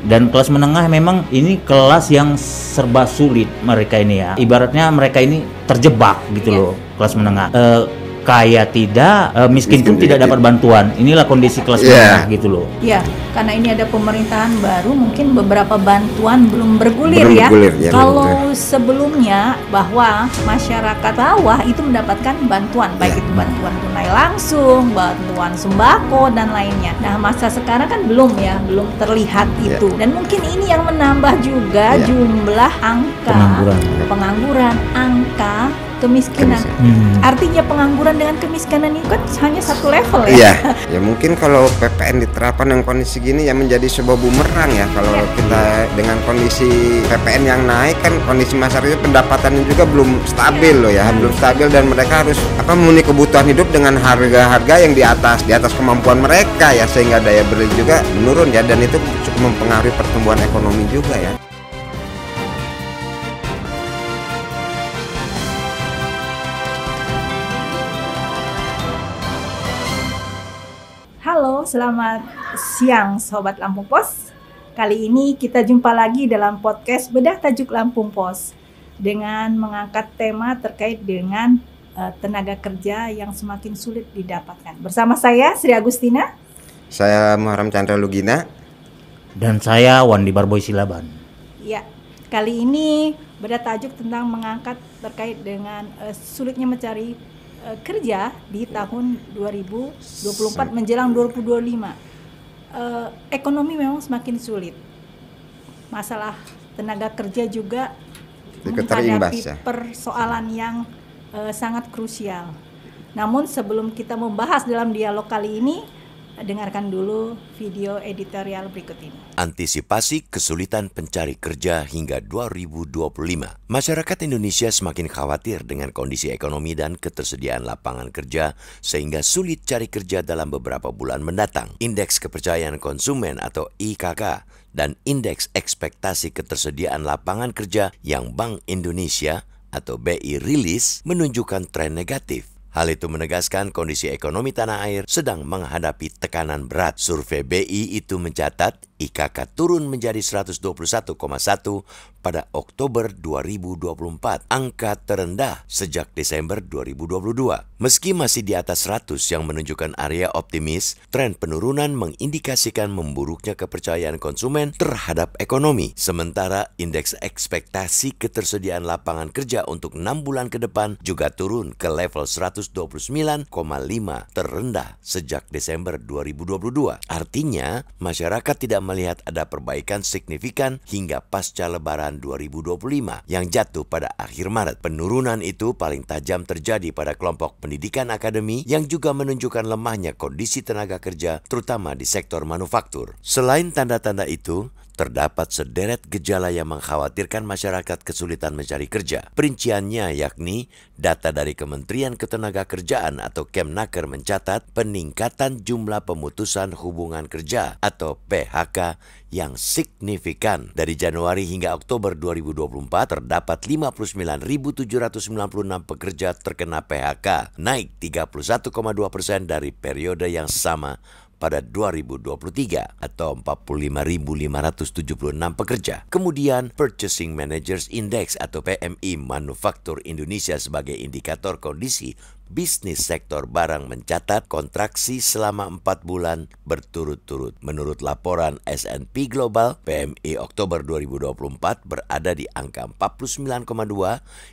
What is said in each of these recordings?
Dan kelas menengah memang ini kelas yang serba sulit mereka ini ya. Ibaratnya mereka ini terjebak gitu loh, kelas menengah. Kaya tidak, miskin pun tidak dapat bantuan. Inilah kondisi kelas menengah gitu loh. Iya, karena ini ada pemerintahan baru, mungkin beberapa bantuan belum bergulir ya. Kalau sebelumnya bahwa masyarakat bawah itu mendapatkan bantuan, baik itu bantuan tunai langsung, bantuan sembako dan lainnya. Nah, masa sekarang kan belum terlihat itu. Dan mungkin ini yang menambah juga jumlah angka pengangguran, angka kemiskinan. Artinya pengangguran dengan kemiskinan itu kan hanya satu level ya. Ya mungkin kalau PPN diterapkan dengan kondisi gini ya menjadi sebuah bumerang ya. Kalau kita dengan kondisi PPN yang naik kan kondisi masyarakat pendapatannya juga belum stabil loh ya, belum stabil dan mereka harus memenuhi kebutuhan hidup dengan harga-harga yang di atas kemampuan mereka ya, sehingga daya beli juga menurun ya, dan itu cukup mempengaruhi pertumbuhan ekonomi juga ya. Halo, selamat siang Sobat Lampung Pos. Kali ini kita jumpa lagi dalam podcast Bedah Tajuk Lampung Pos dengan mengangkat tema terkait dengan tenaga kerja yang semakin sulit didapatkan. Bersama saya Sri Agustina, saya Muharram Chandra Lugina, dan saya Wandi Barboy Silaban. Ya, kali ini Bedah Tajuk tentang mengangkat terkait dengan sulitnya mencari kerja di tahun 2024 menjelang 2025. Ekonomi memang semakin sulit. Masalah tenaga kerja juga menghadapi persoalan yang sangat krusial. Namun sebelum kita membahas dalam dialog kali ini, dengarkan dulu video editorial berikut ini. Antisipasi kesulitan pencari kerja hingga 2025. Masyarakat Indonesia semakin khawatir dengan kondisi ekonomi dan ketersediaan lapangan kerja sehingga sulit cari kerja dalam beberapa bulan mendatang. Indeks Kepercayaan Konsumen atau IKK dan Indeks Ekspektasi Ketersediaan Lapangan Kerja yang Bank Indonesia atau BI rilis menunjukkan tren negatif. Hal itu menegaskan kondisi ekonomi tanah air sedang menghadapi tekanan berat. Survei BI itu mencatat IKK turun menjadi 121,1 pada Oktober 2024, angka terendah sejak Desember 2022. Meski masih di atas 100 yang menunjukkan area optimis, tren penurunan mengindikasikan memburuknya kepercayaan konsumen terhadap ekonomi. Sementara indeks ekspektasi ketersediaan lapangan kerja untuk 6 bulan ke depan juga turun ke level 129,5 terendah sejak Desember 2022. Artinya, masyarakat tidak melihat ada perbaikan signifikan hingga pasca Lebaran 2025 yang jatuh pada akhir Maret. Penurunan itu paling tajam terjadi pada kelompok pendidikan akademi yang juga menunjukkan lemahnya kondisi tenaga kerja terutama di sektor manufaktur. Selain tanda-tanda itu, terdapat sederet gejala yang mengkhawatirkan masyarakat kesulitan mencari kerja. Perinciannya yakni data dari Kementerian Ketenagakerjaan atau Kemnaker mencatat peningkatan jumlah pemutusan hubungan kerja atau PHK yang signifikan. Dari Januari hingga Oktober 2024 terdapat 59.796 pekerja terkena PHK, naik 31,2% dari periode yang sama pada 2023 atau 45.576 pekerja. Kemudian Purchasing Managers Index atau PMI Manufaktur Indonesia sebagai indikator kondisi bisnis sektor barang mencatat kontraksi selama 4 bulan berturut-turut. Menurut laporan S&P Global, PMI Oktober 2024 berada di angka 49,2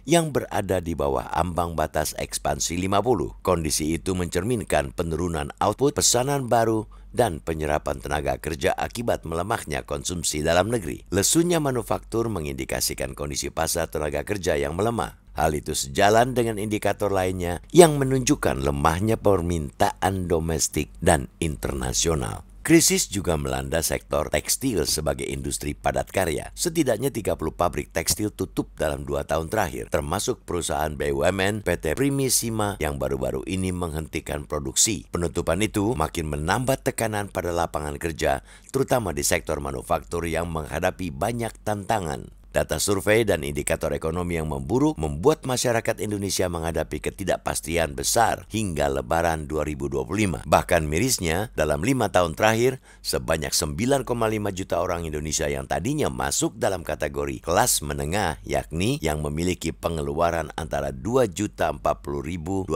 yang berada di bawah ambang batas ekspansi 50. Kondisi itu mencerminkan penurunan output, pesanan baru, dan penyerapan tenaga kerja akibat melemahnya konsumsi dalam negeri. Lesunya manufaktur mengindikasikan kondisi pasar tenaga kerja yang melemah. Hal itu sejalan dengan indikator lainnya yang menunjukkan lemahnya permintaan domestik dan internasional. Krisis juga melanda sektor tekstil sebagai industri padat karya. Setidaknya 30 pabrik tekstil tutup dalam 2 tahun terakhir, termasuk perusahaan BUMN PT Primisima yang baru-baru ini menghentikan produksi. Penutupan itu makin menambah tekanan pada lapangan kerja, terutama di sektor manufaktur yang menghadapi banyak tantangan. Data survei dan indikator ekonomi yang memburuk membuat masyarakat Indonesia menghadapi ketidakpastian besar hingga Lebaran 2025. Bahkan mirisnya, dalam 5 tahun terakhir, sebanyak 9,5 juta orang Indonesia yang tadinya masuk dalam kategori kelas menengah, yakni yang memiliki pengeluaran antara 2.040.262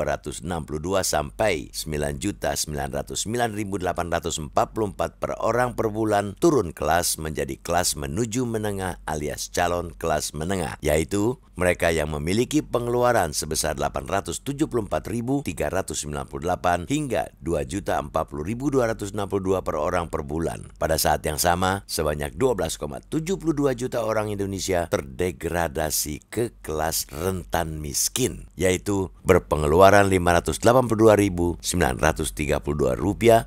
sampai 9.909.844 per orang per bulan turun kelas menjadi kelas menuju menengah alias calon kelas menengah, yaitu mereka yang memiliki pengeluaran sebesar 874.398 hingga 2.040.262 per orang per bulan. Pada saat yang sama, sebanyak 12,72 juta orang Indonesia terdegradasi ke kelas rentan miskin, yaitu berpengeluaran Rp582.932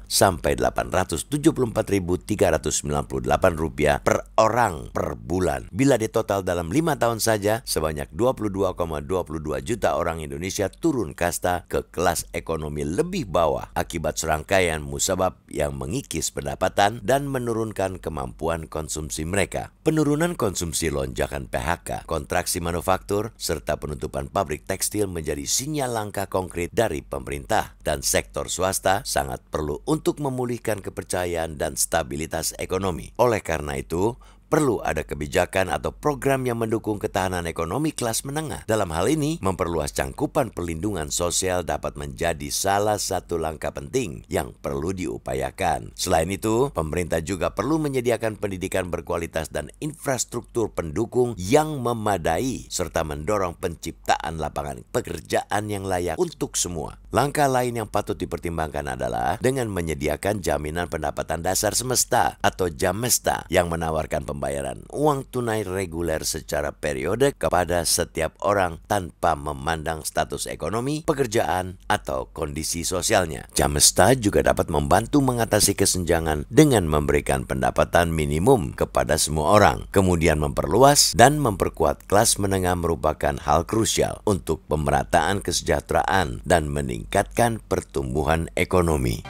sampai Rp874.398 per orang per bulan. Bila ditotal dalam 5 tahun saja, sebanyak 22,22 juta orang Indonesia turun kasta ke kelas ekonomi lebih bawah akibat serangkaian musabab yang mengikis pendapatan dan menurunkan kemampuan konsumsi mereka. Penurunan konsumsi, lonjakan PHK, kontraksi manufaktur, serta penutupan pabrik tekstil menjadi sinyal langkah konkret dari pemerintah dan sektor swasta sangat perlu untuk memulihkan kepercayaan dan stabilitas ekonomi. Oleh karena itu, perlu ada kebijakan atau program yang mendukung ketahanan ekonomi kelas menengah. Dalam hal ini, memperluas cangkupan perlindungan sosial dapat menjadi salah satu langkah penting yang perlu diupayakan. Selain itu, pemerintah juga perlu menyediakan pendidikan berkualitas dan infrastruktur pendukung yang memadai, serta mendorong penciptaan lapangan pekerjaan yang layak untuk semua. Langkah lain yang patut dipertimbangkan adalah dengan menyediakan jaminan pendapatan dasar semesta atau JAMESTA yang menawarkan pembayaran uang tunai reguler secara periode kepada setiap orang tanpa memandang status ekonomi, pekerjaan, atau kondisi sosialnya. JAMESTA juga dapat membantu mengatasi kesenjangan dengan memberikan pendapatan minimum kepada semua orang. Kemudian memperluas dan memperkuat kelas menengah merupakan hal krusial untuk pemerataan kesejahteraan dan meningkatkan pertumbuhan ekonomi.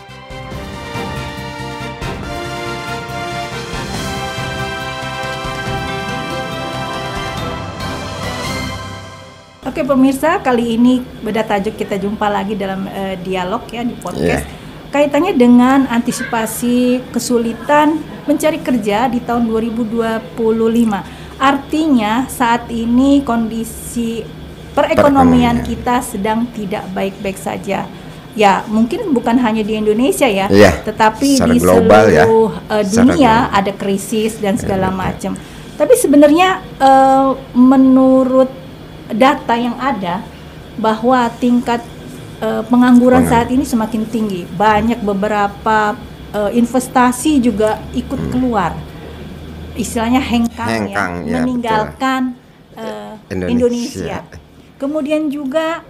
Oke pemirsa, kali ini beda tajuk kita jumpa lagi dalam dialog ya di podcast. Kaitannya dengan antisipasi kesulitan mencari kerja di tahun 2025. Artinya saat ini kondisi perekonomian kita sedang tidak baik-baik saja. Ya, mungkin bukan hanya di Indonesia ya, tetapi di global, seluruh dunia ada krisis dan segala macam. Tapi sebenarnya menurut data yang ada bahwa tingkat pengangguran saat ini semakin tinggi. Banyak beberapa investasi juga ikut keluar. Istilahnya hengkang ya, meninggalkan Indonesia. Kemudian juga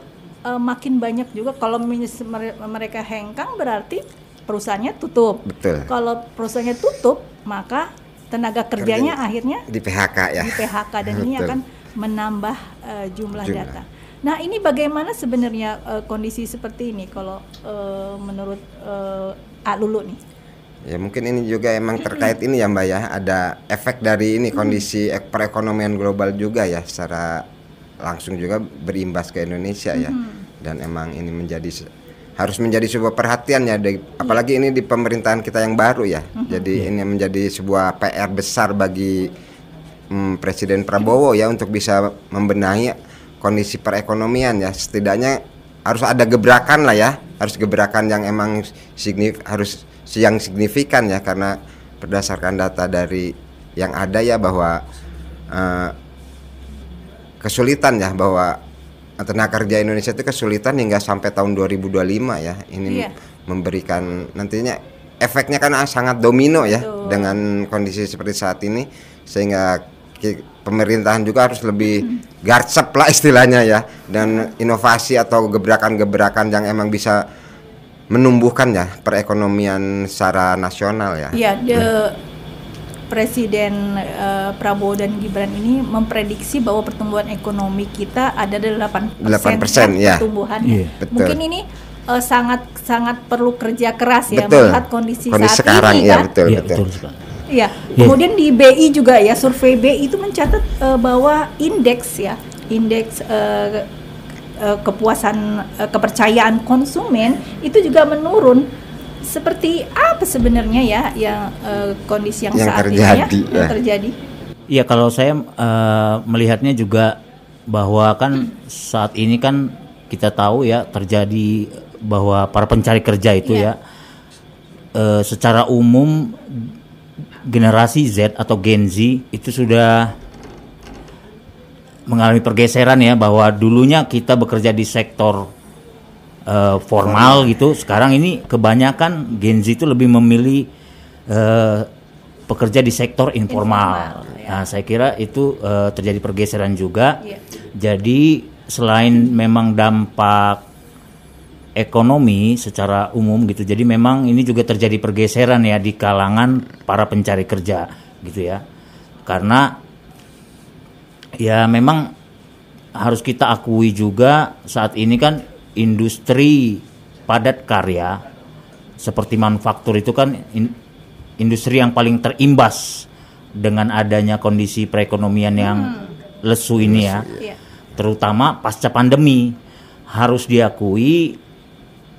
makin banyak juga kalau mereka hengkang berarti perusahaannya tutup. Betul. Kalau perusahaannya tutup, maka tenaga kerjanya akhirnya di PHK ya. Di PHK dan ini akan menambah jumlah data. Nah, ini bagaimana sebenarnya kondisi seperti ini kalau menurut Lulu nih? Ya mungkin ini juga emang terkait ini ya Mbak ya, ada efek dari ini kondisi perekonomian global juga ya, secara langsung juga berimbas ke Indonesia ya. Dan emang ini harus menjadi sebuah perhatian ya, apalagi ini di pemerintahan kita yang baru ya. Jadi ini menjadi sebuah PR besar bagi Presiden Prabowo ya untuk bisa membenahi kondisi perekonomian ya. Setidaknya harus ada gebrakan lah ya, harus gebrakan yang emang signifikan ya, karena berdasarkan data dari yang ada ya bahwa kesulitan ya, bahwa tenaga kerja Indonesia itu kesulitan hingga sampai tahun 2025 ya. Ini memberikan nantinya efeknya kan sangat domino ya. Dengan kondisi seperti saat ini, sehingga pemerintahan juga harus lebih garcep lah istilahnya ya, dan inovasi atau gebrakan-gebrakan yang emang bisa menumbuhkan ya perekonomian secara nasional ya. Iya, Presiden Prabowo dan Gibran ini memprediksi bahwa pertumbuhan ekonomi kita ada 8% ya, pertumbuhannya. Mungkin ini sangat perlu kerja keras ya, melihat kondisi saat sekarang ini ya, kan. Betul. Iya. Kemudian di BI juga ya, survei BI itu mencatat bahwa indeks kepuasan kepercayaan konsumen itu juga menurun. Seperti apa sebenarnya ya yang kondisi yang saat terjadi, ini yang terjadi? Iya, kalau saya melihatnya juga bahwa kan saat ini kan kita tahu ya terjadi bahwa para pencari kerja itu ya secara umum generasi Z atau Gen Z itu sudah mengalami pergeseran ya, bahwa dulunya kita bekerja di sektor formal gitu, sekarang ini kebanyakan Gen Z itu lebih memilih pekerja di sektor informal. Nah, saya kira itu terjadi pergeseran juga. Jadi selain memang dampak ekonomi secara umum gitu, jadi memang ini juga terjadi pergeseran ya di kalangan para pencari kerja gitu ya. Karena ya memang harus kita akui juga saat ini kan industri padat karya seperti manufaktur itu kan industri yang paling terimbas dengan adanya kondisi perekonomian yang lesu ini ya. Terutama pasca pandemi. Harus diakui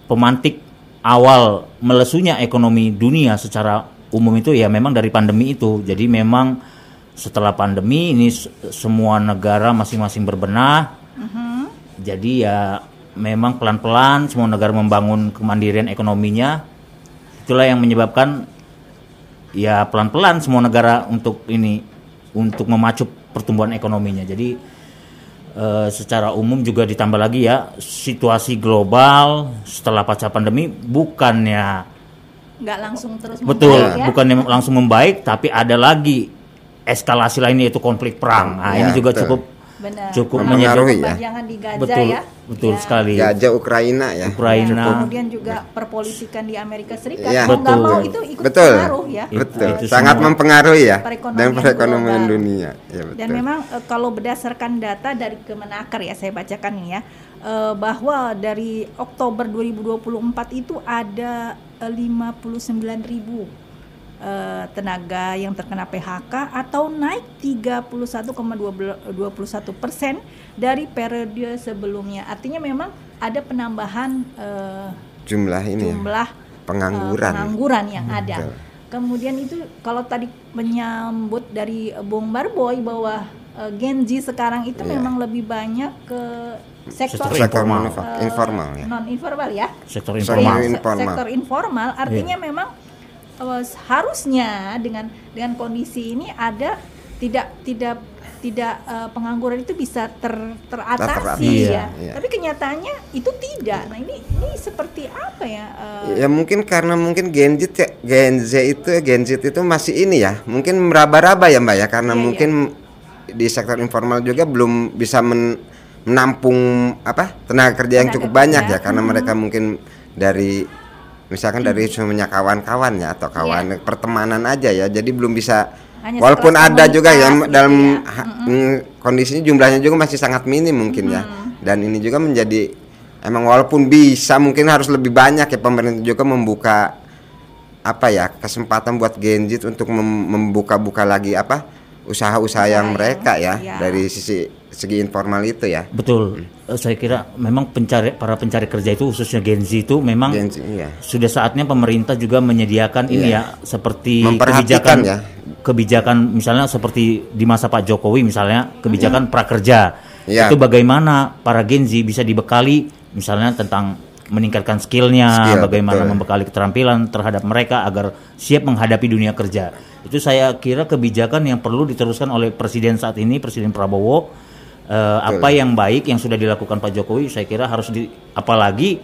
pemantik awal melesunya ekonomi dunia secara umum itu ya memang dari pandemi itu. Jadi memang setelah pandemi ini semua negara masing-masing berbenah. Jadi ya memang pelan-pelan semua negara membangun kemandirian ekonominya. Itulah yang menyebabkan ya pelan-pelan semua negara untuk memacu pertumbuhan ekonominya. Jadi secara umum juga ditambah lagi ya situasi global setelah pasca pandemi bukannya nggak langsung terus membaik, bukannya langsung membaik, tapi ada lagi eskalasi lainnya yaitu konflik perang. Nah, ini juga cukup mempengaruhi ya. Di Gaza betul sekali. Gaza Ukraina ya. Kemudian juga perpolitikan di Amerika Serikat. Ya. Mau nggak mau itu ikut pengaruh ya. Betul. Sangat mempengaruhi ya. Dan perekonomian dunia. Ya, betul. Dan memang kalau berdasarkan data dari Kemenaker ya, saya bacakan ini ya, bahwa dari Oktober 2024 itu ada 59.000 tenaga yang terkena PHK atau naik 31,21% dari periode sebelumnya. Artinya memang ada penambahan jumlah pengangguran yang ada. Betul. Kemudian itu kalau tadi menyambut dari Bung Barboy bahwa Gen Z sekarang itu memang lebih banyak ke sektor informal ya. Non-informal ya. Sektor informal artinya memang harusnya dengan kondisi ini ada tidak pengangguran itu bisa teratasi ya. Tapi kenyataannya itu tidak. Nah ini seperti apa ya? Ya mungkin karena Gen Z itu masih ini ya, mungkin meraba-raba ya Mbak ya, karena mungkin di sektor informal juga belum bisa menampung tenaga kerja yang cukup banyak ya, karena mereka mungkin dari misalkan dari semuanya kawan-kawan ya atau pertemanan aja ya, jadi belum bisa. Hanya walaupun ada juga ya dalam kondisinya jumlahnya juga masih sangat minim mungkin ya, dan ini juga menjadi emang walaupun bisa mungkin harus lebih banyak ya pemerintah juga membuka kesempatan buat Gen Z untuk membuka lagi usaha-usaha yang mereka ya dari segi informal itu ya. Betul. Saya kira memang para pencari kerja itu khususnya Gen Z itu memang sudah saatnya pemerintah juga menyediakan ini ya, seperti kebijakan misalnya seperti di masa Pak Jokowi misalnya kebijakan prakerja. Itu bagaimana para Gen Z bisa dibekali misalnya tentang meningkatkan skillnya, bagaimana membekali keterampilan terhadap mereka agar siap menghadapi dunia kerja. Itu saya kira kebijakan yang perlu diteruskan oleh Presiden saat ini, Presiden Prabowo. Apa yang baik yang sudah dilakukan Pak Jokowi, saya kira harus apalagi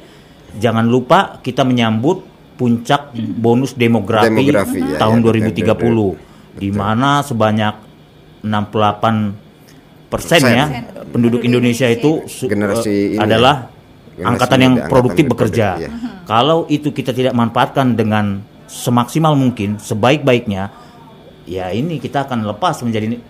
jangan lupa kita menyambut puncak bonus demografi tahun 2030, di mana sebanyak 68% ya penduduk Indonesia itu adalah angkatan yang produktif bekerja. Kalau itu kita tidak manfaatkan dengan semaksimal mungkin, sebaik-baiknya, ya ini kita akan lepas menjadi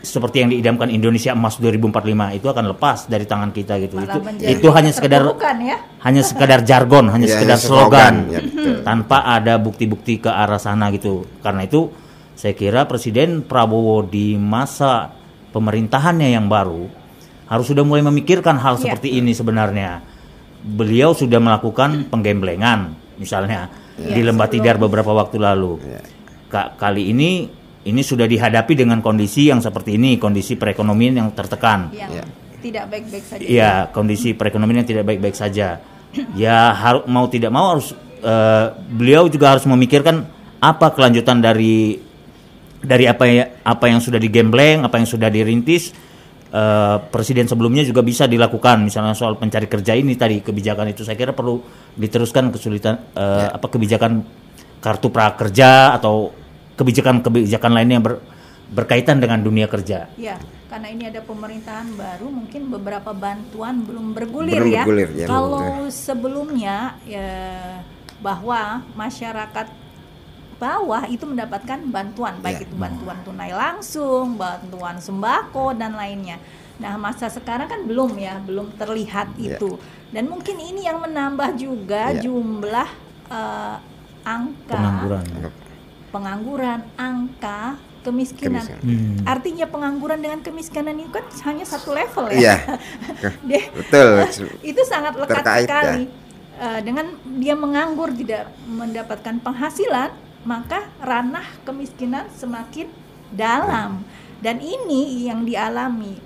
seperti yang diidamkan Indonesia Emas 2045 itu akan lepas dari tangan kita gitu. Malah menjadi Itu hanya sekedar ya? hanya sekedar jargon, hanya Ya, sekedar hanya slogan, ya, betul. tanpa ada bukti-bukti ke arah sana gitu. Karena itu saya kira Presiden Prabowo di masa pemerintahannya yang baru harus sudah mulai memikirkan hal seperti ini sebenarnya. Beliau sudah melakukan penggemblengan misalnya di Lembah Tidar beberapa waktu lalu. Kali ini sudah dihadapi dengan kondisi yang seperti ini, kondisi perekonomian yang tertekan. Yang tidak baik-baik saja. Iya, kondisi perekonomian yang tidak baik-baik saja. Ya mau tidak mau harus beliau juga harus memikirkan apa kelanjutan dari apa yang sudah digembleng, apa yang sudah dirintis. Presiden sebelumnya juga bisa dilakukan, misalnya soal pencari kerja ini tadi, kebijakan itu saya kira perlu diteruskan, kesulitan kebijakan kartu prakerja atau kebijakan lainnya yang berkaitan dengan dunia kerja. Ya, karena ini ada pemerintahan baru, mungkin beberapa bantuan belum bergulir Belum ya. bergulir, ya, Kalau betul. sebelumnya ya, bahwa masyarakat bawah itu mendapatkan bantuan, baik itu bantuan tunai langsung, bantuan sembako dan lainnya. Nah, masa sekarang kan belum terlihat itu. Dan mungkin ini yang menambah juga jumlah angka pengangguran, angka kemiskinan. Artinya pengangguran dengan kemiskinan itu kan hanya satu level ya. Betul. Itu sangat lekat Terkait, sekali. Dengan dia menganggur tidak mendapatkan penghasilan, maka ranah kemiskinan semakin dalam. Dan ini yang dialami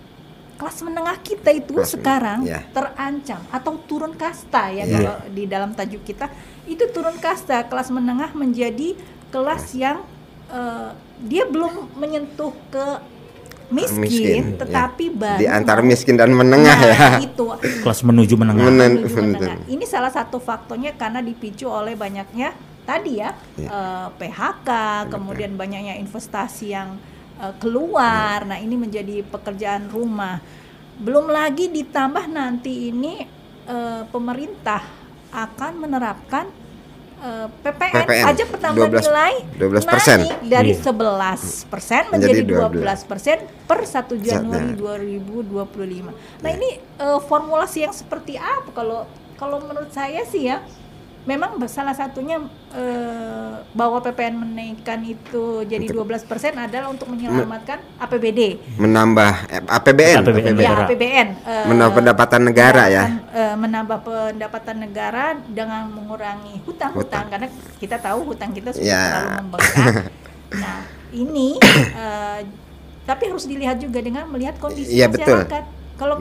kelas menengah kita itu sekarang terancam atau turun kasta ya, kalau di dalam tajuk kita itu turun kasta. Kelas menengah menjadi kelas yang dia belum menyentuh ke miskin tetapi baru di antara miskin dan menengah itu kelas menuju menengah. menengah. Ini salah satu faktornya karena dipicu oleh banyaknya tadi PHK, kemudian banyaknya investasi yang keluar. Nah, ini menjadi pekerjaan rumah. Belum lagi ditambah nanti ini pemerintah akan menerapkan PPN saja pertambahan nilai 12% naik dari 11% menjadi 12% per 1 Januari 2025. Nah, ini formulasi yang seperti apa? Kalau menurut saya sih ya, memang salah satunya bahwa PPN menaikkan itu jadi 12% adalah untuk menyelamatkan APBD, menambah APBN, menambah pendapatan negara menambah pendapatan negara dengan mengurangi hutang karena kita tahu hutang kita sudah terlalu membengkak. Nah, ini tapi harus dilihat juga dengan melihat kondisi masyarakat. Kalau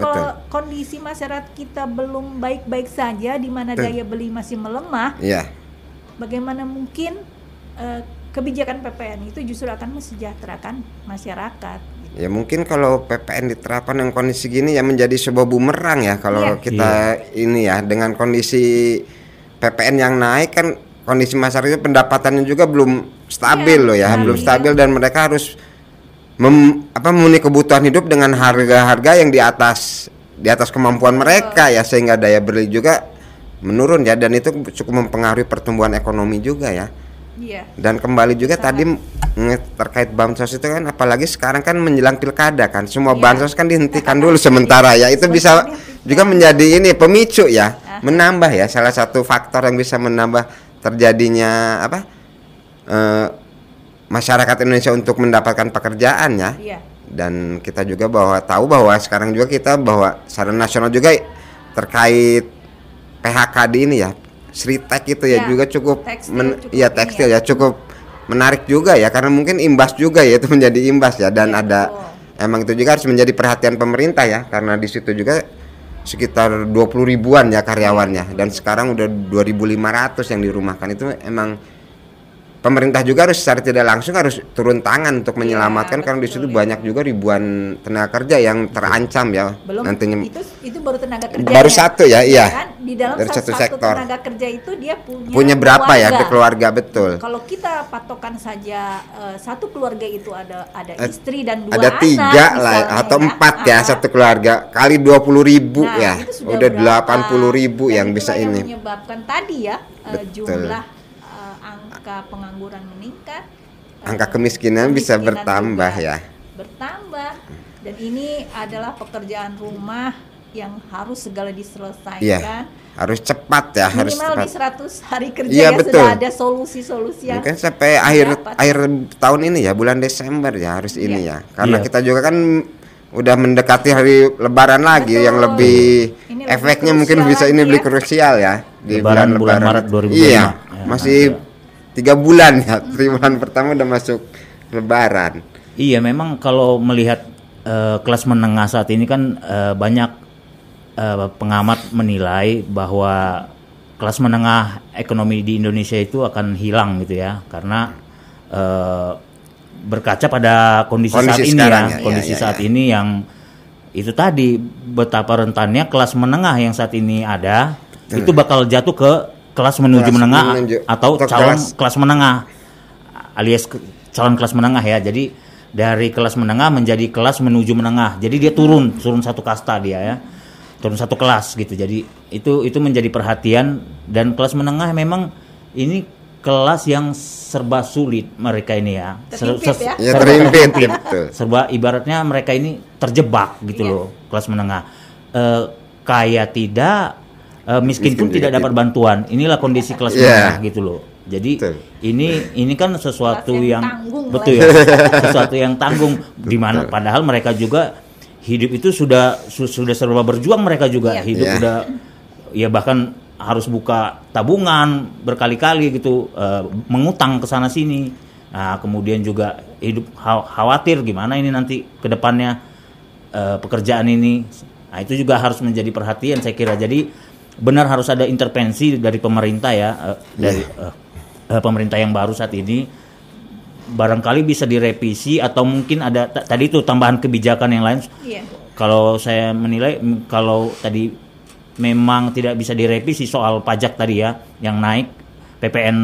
kondisi masyarakat kita belum baik-baik saja, di mana daya beli masih melemah, bagaimana mungkin kebijakan PPN itu justru akan mesejahterakan masyarakat? Ya mungkin kalau PPN diterapkan dengan kondisi gini ya menjadi sebuah bumerang ya. Kalau kita ini ya dengan kondisi PPN yang naik kan kondisi masyarakat pendapatannya juga belum stabil belum stabil dan mereka harus memenuhi kebutuhan hidup dengan harga-harga yang di atas kemampuan mereka sehingga daya beli juga menurun dan itu cukup mempengaruhi pertumbuhan ekonomi juga dan kembali juga tadi terkait bansos itu kan, apalagi sekarang kan menjelang pilkada kan semua bansos kan dihentikan dulu sementara itu bisa juga menjadi ini pemicu menambah salah satu faktor yang bisa menambah terjadinya masyarakat Indonesia untuk mendapatkan pekerjaan dan kita juga tahu bahwa sekarang juga kita secara nasional juga terkait PHK di ini Sritek itu juga cukup tekstil cukup menarik juga karena mungkin imbas juga itu menjadi imbas dan ada emang itu juga harus menjadi perhatian pemerintah karena di situ juga sekitar 20 ribuan karyawannya dan sekarang udah 2.500 yang dirumahkan. Itu emang pemerintah juga harus secara tidak langsung harus turun tangan untuk menyelamatkan karena di situ banyak juga ribuan tenaga kerja yang terancam belum nantinya. Itu baru tenaga kerja baru satu kan di dalam dari satu sektor tenaga kerja itu dia punya berapa keluarga betul. Kalau kita patokan saja satu keluarga itu ada istri dan dua ada anak, 3 lah atau 4 satu keluarga kali 20.000 udah 80.000 yang bisa ini menyebabkan tadi jumlah angka pengangguran meningkat, angka kemiskinan bisa bertambah bertambah rumah. Dan ini adalah pekerjaan rumah yang harus segala diselesaikan. Iya, harus cepat ya, harus Minimal cepat. di 100 hari kerja Iya, ya betul. sudah ada solusi-solusi yang Mungkin sampai akhir didapat. tahun ini ya, bulan Desember ya harus ini ya. Karena Iya. kita juga kan udah mendekati hari Lebaran lagi, Betul. yang lebih Ini lebih efeknya mungkin krusial bisa ini lagi lebih ya. krusial ya di Lebaran bulan Maret 2025. Iya, Ya, masih 3 bulan ya. Triwulan pertama udah masuk Lebaran. Iya, memang kalau melihat kelas menengah saat ini kan banyak pengamat menilai bahwa kelas menengah ekonomi di Indonesia itu akan hilang gitu ya, karena berkaca pada kondisi saat ini sekarang ya, ya, kondisi ya, saat ya. ini yang itu tadi betapa rentannya kelas menengah yang saat ini ada itu bakal jatuh ke kelas menuju Kelas menengah menuju- atau atau calon kelas- kelas menengah alias calon kelas menengah ya. Jadi dari kelas menengah menjadi kelas menuju menengah. Jadi dia turun satu kasta dia ya. Turun satu kelas gitu. Jadi itu menjadi perhatian, dan kelas menengah memang ini kelas yang serba sulit mereka ini ya. Terhimpit ya? Ya, serba terhimpit, terhimpit. betul. Serba ibaratnya mereka ini terjebak gitu Iya. loh, kelas menengah. Kaya tidak, miskin pun Miskin tidak juga dapat bantuan. Inilah kondisi kelas Iya. menengah gitu loh. Jadi Betul. ini kan sesuatu Kelas yang yang tanggung betul ya, sesuatu yang tanggung, di mana padahal mereka juga hidup itu sudah serba berjuang, mereka juga Iya. hidup Iya. udah ya bahkan harus buka tabungan berkali-kali gitu, mengutang ke sana sini. Nah, kemudian juga hidup khawatir gimana ini nanti ke depannya pekerjaan ini. Nah, itu juga harus menjadi perhatian saya kira. Jadi benar harus ada intervensi dari pemerintah ya, dari pemerintah yang baru saat ini. Barangkali bisa direvisi atau mungkin ada tadi itu tambahan kebijakan yang lain. Iya. Kalau saya menilai kalau tadi memang tidak bisa direvisi soal pajak tadi ya, yang naik PPN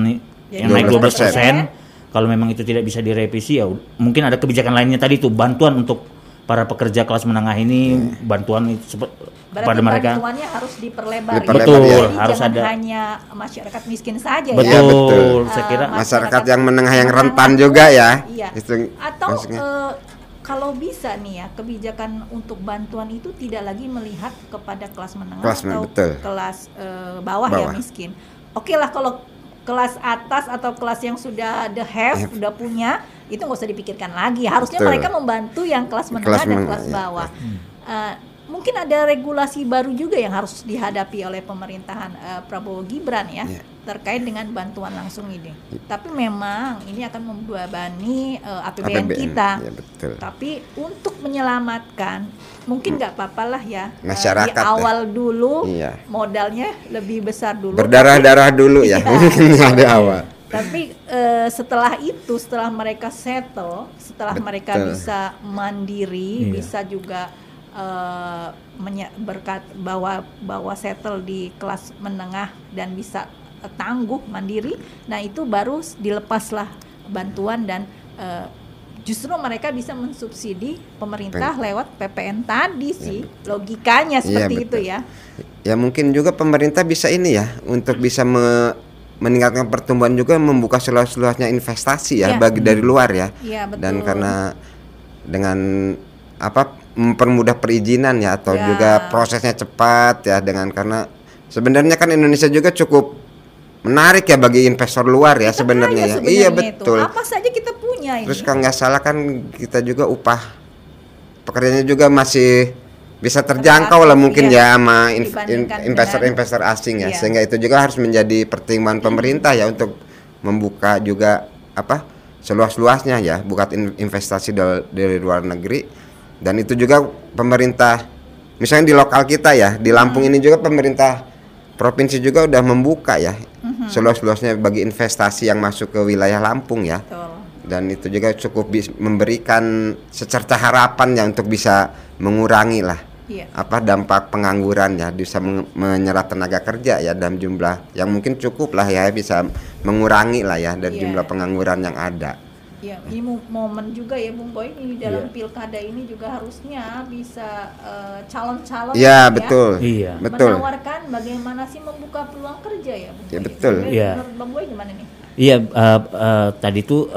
yang naik 12%. Kalau memang itu tidak bisa direvisi ya mungkin ada kebijakan lainnya tadi itu, bantuan untuk para pekerja kelas menengah ini, bantuan itu Berarti pada mereka. bantuannya harus diperlebar. Diperlebar, Betul, ya. Jadi harus jangan ada. hanya masyarakat miskin saja Betul, Iya, betul. saya kira Masyarakat yang menengah yang rentan juga ya. Iya. Itu Atau maksudnya. kalau bisa nih ya, kebijakan untuk bantuan itu tidak lagi melihat kepada kelas menengah Kelas atau betul. kelas bawah ya Bawah. miskin. Oke lah kalau kelas atas atau kelas yang sudah the have, udah punya, itu nggak usah dipikirkan lagi. Harusnya Betul. mereka membantu yang kelas menengah Kelas dan menengah, kelas iya. bawah. Mungkin ada regulasi baru juga yang harus dihadapi oleh pemerintahan Prabowo Gibran ya, Iya. terkait dengan bantuan langsung ini. Tapi memang ini akan membebani APBN kita. Ya, betul. Tapi untuk menyelamatkan, mungkin nggak apa-apa lah ya. Masyarakat di ya. awal dulu Iya. modalnya lebih besar dulu. Berdarah-darah dulu ya. Iya. Mungkin ada awal. Tapi setelah itu, setelah mereka settle, setelah mereka Betul. bisa mandiri, Iya. bisa juga berkat bahwa settle di kelas menengah dan bisa tangguh mandiri, nah itu baru dilepaslah bantuan dan justru mereka bisa mensubsidi pemerintah lewat PPN tadi sih, logikanya seperti Iya, itu betul. ya. Ya mungkin juga pemerintah bisa ini ya untuk bisa meningkatkan pertumbuhan, juga membuka seluas-luasnya investasi ya Iya. bagi dari luar ya. Iya, betul. Dan karena dengan mempermudah perizinan ya, atau Ya. juga prosesnya cepat ya, dengan karena sebenarnya kan Indonesia juga cukup menarik ya bagi investor luar ya Kita sebenarnya kaya ya. sebenarnya Iya itu. betul. Apa saja kita punya ini. Terus kalau nggak salah kan kita juga upah pekerjaannya juga masih bisa terjangkau lah mungkin Iya. ya sama Dibandingkan investor-investor asing ya. Iya. Sehingga itu juga harus menjadi pertimbangan pemerintah ya untuk membuka juga seluas-luasnya ya, buka investasi dari luar negeri. Dan itu juga pemerintah, misalnya di lokal kita ya, di Lampung ini juga pemerintah provinsi juga udah membuka ya seluas-luasnya bagi investasi yang masuk ke wilayah Lampung ya. Betul. Dan itu juga cukup memberikan secerca harapan ya untuk bisa mengurangi lah Iya. dampak pengangguran ya, bisa menyerap tenaga kerja ya dalam jumlah yang mungkin cukup lah ya, bisa mengurangi lah ya dari Iya. jumlah pengangguran yang ada. Ya, ini momen juga ya Bung Boy, ini dalam Iya. pilkada ini juga harusnya bisa calon-calon Iya betul. Iya. Betul. menawarkan bagaimana sih membuka peluang kerja ya Bung Ya, Boy. betul. Sebenarnya Iya. Menurut Bung Boy gimana nih? Iya, tadi tuh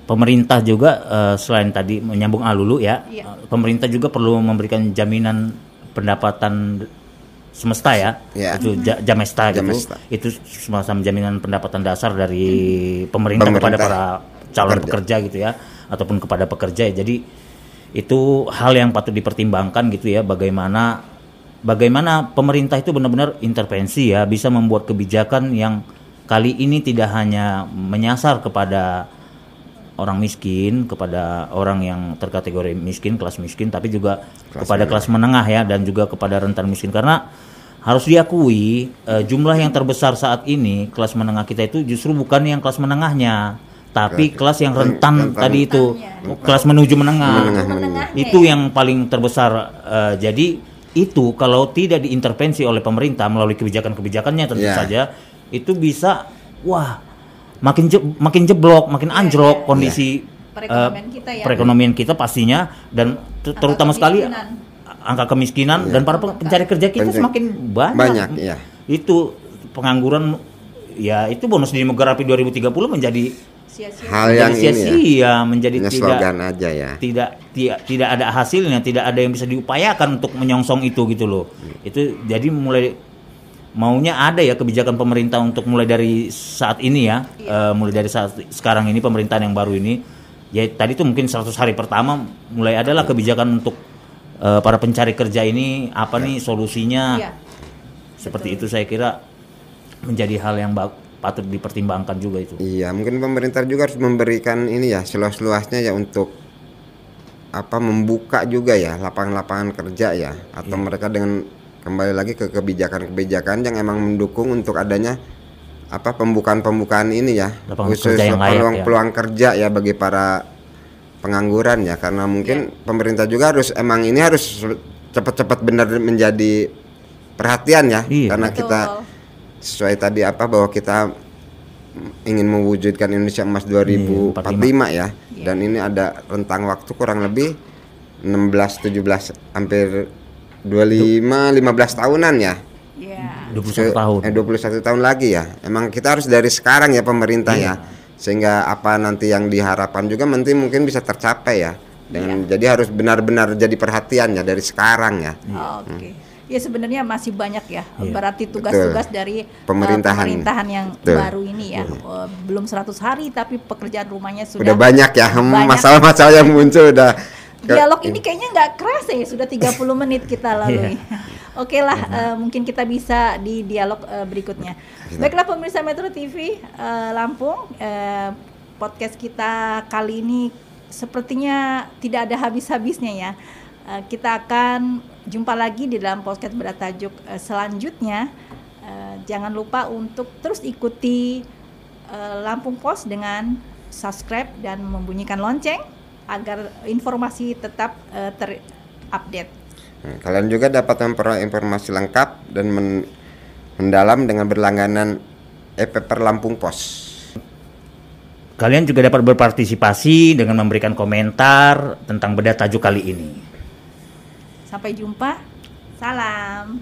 pemerintah juga selain tadi menyambung Alulu ya, pemerintah juga perlu memberikan jaminan pendapatan semesta ya, itu Jamesta gitu. Itu semacam jaminan pendapatan dasar dari pemerintah kepada para calon pekerja gitu ya, ataupun kepada pekerja. Jadi itu hal yang patut dipertimbangkan gitu ya, bagaimana pemerintah itu benar-benar intervensi ya, bisa membuat kebijakan yang kali ini tidak hanya menyasar kepada orang miskin, kepada orang yang terkategori miskin, kelas miskin, tapi juga kepada kelas menengah ya, dan juga kepada rentan miskin. Karena harus diakui jumlah yang terbesar saat ini kelas menengah kita itu justru bukan yang kelas menengahnya, tapi kelas yang rentan tadi itu, kelas menuju menengah. Itu yang paling terbesar. Jadi itu kalau tidak diintervensi oleh pemerintah melalui kebijakan-kebijakannya tentu saja, itu bisa makin jeblok, makin anjlok kondisi perekonomian kita pastinya, dan terutama sekali angka kemiskinan dan para pencari kerja kita semakin banyak. Itu pengangguran ya, itu bonus demografi 2030 menjadi hal yang sia-sia, menjadi tidak ada hasilnya, tidak ada yang bisa diupayakan untuk menyongsong itu gitu loh. Itu jadi maunya ada ya kebijakan pemerintah untuk mulai dari saat ini ya, mulai dari saat sekarang ini pemerintahan yang baru ini ya, tadi tuh mungkin 100 hari pertama mulai adalah kebijakan untuk para pencari kerja ini apa nih solusinya. Seperti itu saya kira menjadi hal yang patut dipertimbangkan juga itu. Iya, mungkin pemerintah juga harus memberikan ini ya seluas-luasnya ya, untuk membuka juga ya lapangan-lapangan kerja ya, atau mereka dengan kembali lagi ke kebijakan-kebijakan yang emang mendukung untuk adanya pembukaan ini ya, khusus peluang kerja ya bagi para pengangguran ya, karena mungkin pemerintah juga harus cepat-cepat benar menjadi perhatian ya, karena kita sesuai tadi bahwa kita ingin mewujudkan Indonesia Emas 2045 ya, dan ini ada rentang waktu kurang lebih 16-17 hampir 25-15 tahunan ya. 21 tahun. 21 tahun lagi ya. Emang kita harus dari sekarang ya pemerintah ya. Sehingga apa nanti yang diharapkan juga nanti mungkin bisa tercapai ya. Jadi harus benar-benar jadi perhatian ya dari sekarang ya. Oke. Ya sebenarnya masih banyak ya. Berarti tugas-tugas dari pemerintahan yang baru ini ya. Belum 100 hari tapi pekerjaan rumahnya sudah banyak ya. Masalah-masalah yang muncul udah. Dialog ini kayaknya nggak kerasa ya, sudah 30 menit kita lalui. Oke lah, mungkin kita bisa di dialog berikutnya. Baiklah pemirsa Metro TV Lampung, podcast kita kali ini sepertinya tidak ada habis-habisnya ya. Kita akan jumpa lagi di dalam podcast bertajuk selanjutnya. Jangan lupa untuk terus ikuti Lampung Post dengan subscribe dan membunyikan lonceng agar informasi tetap terupdate. Kalian juga dapat memperoleh informasi lengkap dan mendalam dengan berlangganan e-paper Lampung Post. Kalian juga dapat berpartisipasi dengan memberikan komentar tentang bedah tajuk kali ini. Sampai jumpa. Salam.